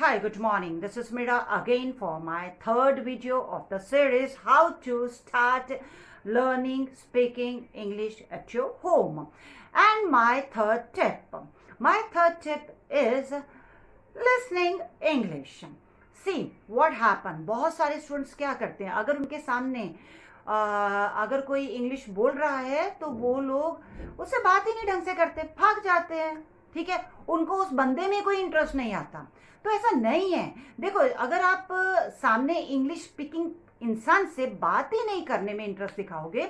Hi, good morning. This is Mira again for my third video of the series How to Start Learning Speaking English at Your Home. And my third tip is listening English. See what happened. बहुत सारे students क्या करते हैं, अगर उनके सामने अगर कोई इंग्लिश बोल रहा है तो वो लोग उससे बात ही नहीं ढंग से करते, भाग जाते हैं. ठीक है, उनको उस बंदे में कोई इंटरेस्ट नहीं आता. तो ऐसा नहीं है. देखो, अगर आप सामने इंग्लिश स्पीकिंग इंसान से बात ही नहीं करने में इंटरेस्ट दिखाओगे,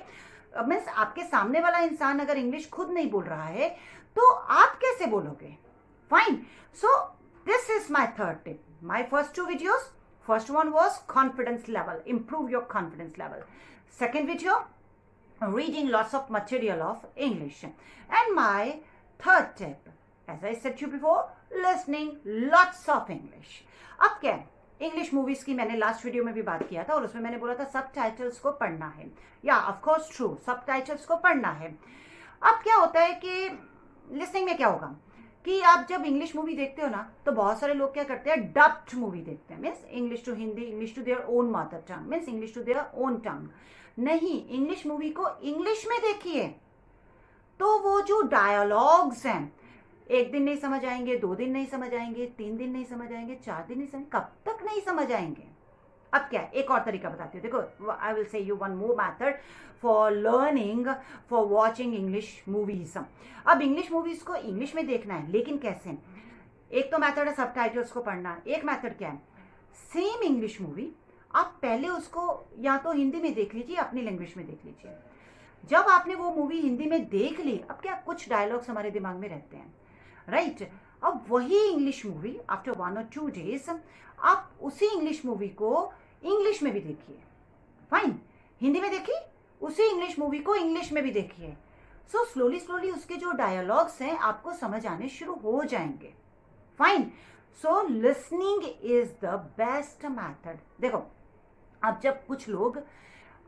मीन्स आपके सामने वाला इंसान अगर इंग्लिश खुद नहीं बोल रहा है तो आप कैसे बोलोगे? Fine. So this is my third tip. My first two videos, first one was confidence level, improve your confidence level. Second video, reading lots of material of English. And my third tip, as I said to you before, listening lots of English. अब क्या है, English movies की मैंने last video में भी बात किया था और उसमें मैंने बोला था सबटाइटल्स को पढ़ना है. या ऑफ कोर्स ट्रू, सबटाइटल्स को पढ़ना है. अब क्या होता है कि लिसनिंग में क्या होगा कि आप जब इंग्लिश मूवी देखते हो ना तो बहुत सारे लोग क्या करते हैं, डब्ड मूवी देखते हैं. Means English to Hindi, English to their own mother tongue, means English to their own tongue. नहीं, इंग्लिश मूवी को इंग्लिश में देखिए. तो वो जो डायलॉग्स हैं, एक दिन नहीं समझ आएंगे, 2 दिन नहीं समझ आएंगे, 3 दिन नहीं समझ आएंगे, 4 दिन नहीं समझ, कब तक नहीं समझ आएंगे. अब क्या है, एक और तरीका बताती हूँ. देखो, I will say you one more method for learning, for watching English movies. अब इंग्लिश मूवीज को इंग्लिश में देखना है, लेकिन कैसे? एक तो मैथड है सबटाइटल्स को पढ़ना. एक मैथड क्या है, सेम इंग्लिश मूवी आप पहले उसको या तो हिंदी में देख लीजिए, अपनी लैंग्वेज में देख लीजिए. जब आपने वो मूवी हिंदी में देख ली, अब क्या कुछ डायलॉग्स हमारे दिमाग में रहते हैं, राइट? अब वही English movie after 1 or 2 days आप उसी इंग्लिश मूवी को इंग्लिश में भी देखिए. फाइन. हिंदी में देखिए, उसी इंग्लिश मूवी को इंग्लिश में भी देखिए. सो स्लोली उसके जो डायलॉग्स हैं आपको समझ आने शुरू हो जाएंगे. Fine. So listening is the best method. देखो, अब जब कुछ लोग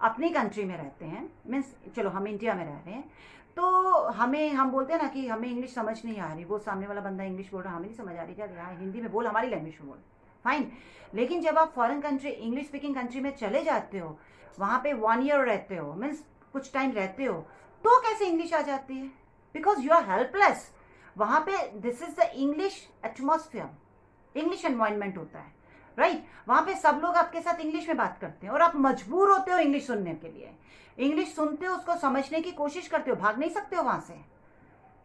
अपनी कंट्री में रहते हैं, मीन्स चलो हम इंडिया में रह रहे हैं, तो हम बोलते हैं ना कि हमें इंग्लिश समझ नहीं आ रही. वो सामने वाला बंदा इंग्लिश बोल रहा है, हमें नहीं समझ आ रही, क्या यार हिंदी में बोल, हमारी लैंग्वेज में बोल. फाइन. लेकिन जब आप foreign country, English speaking country में चले जाते हो, वहाँ पे 1 year रहते हो, मीन्स कुछ टाइम रहते हो, तो कैसे इंग्लिश आ जाती है? Because you are helpless. वहाँ पे this is the English atmosphere, English environment होता है, राइट? वहाँ पे सब लोग आपके साथ इंग्लिश में बात करते हैं और आप मजबूर होते हो इंग्लिश सुनने के लिए. इंग्लिश सुनते हो, उसको समझने की कोशिश करते हो, भाग नहीं सकते हो वहाँ से.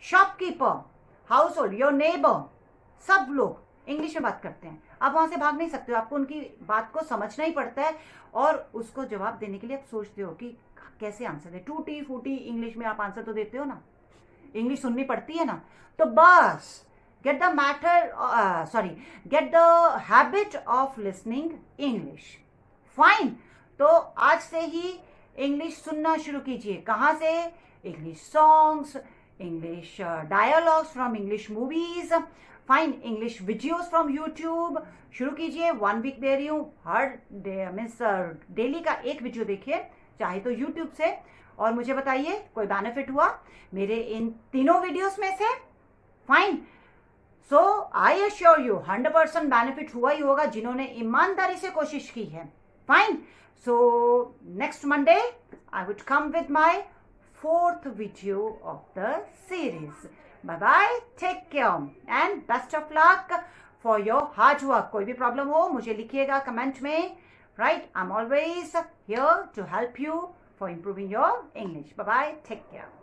Shopkeeper, house hold, your neighbour, सब लोग इंग्लिश में बात करते हैं. आप वहाँ से भाग नहीं सकते हो, आपको उनकी बात को समझना ही पड़ता है और उसको जवाब देने के लिए आप सोचते हो कि कैसे आंसर दे. टूटी फूटी इंग्लिश में आप आंसर तो देते हो ना, इंग्लिश सुननी पड़ती है ना. तो बस get the habit of listening English. Fine. तो आज से ही इंग्लिश सुनना शुरू कीजिए. कहाँ से? English songs, English dialogues from English movies, fine, English videos from YouTube. शुरू कीजिए. 1 week दे रही हूँ, हर डे मीन्स डेली का एक वीडियो देखिए, चाहे तो यूट्यूब से, और मुझे बताइए कोई बेनिफिट हुआ मेरे इन तीनों वीडियोस में से. Fine. So I assure you 100% benefit हुआ ही होगा जिन्होंने ईमानदारी से कोशिश की है. Fine. So next Monday I would come with my 4th video of the series. Bye bye, take care and best of luck for your hard work. कोई भी प्रॉब्लम हो मुझे लिखिएगा कमेंट में, right? I'm always here to help you for improving your English. Bye bye, take care.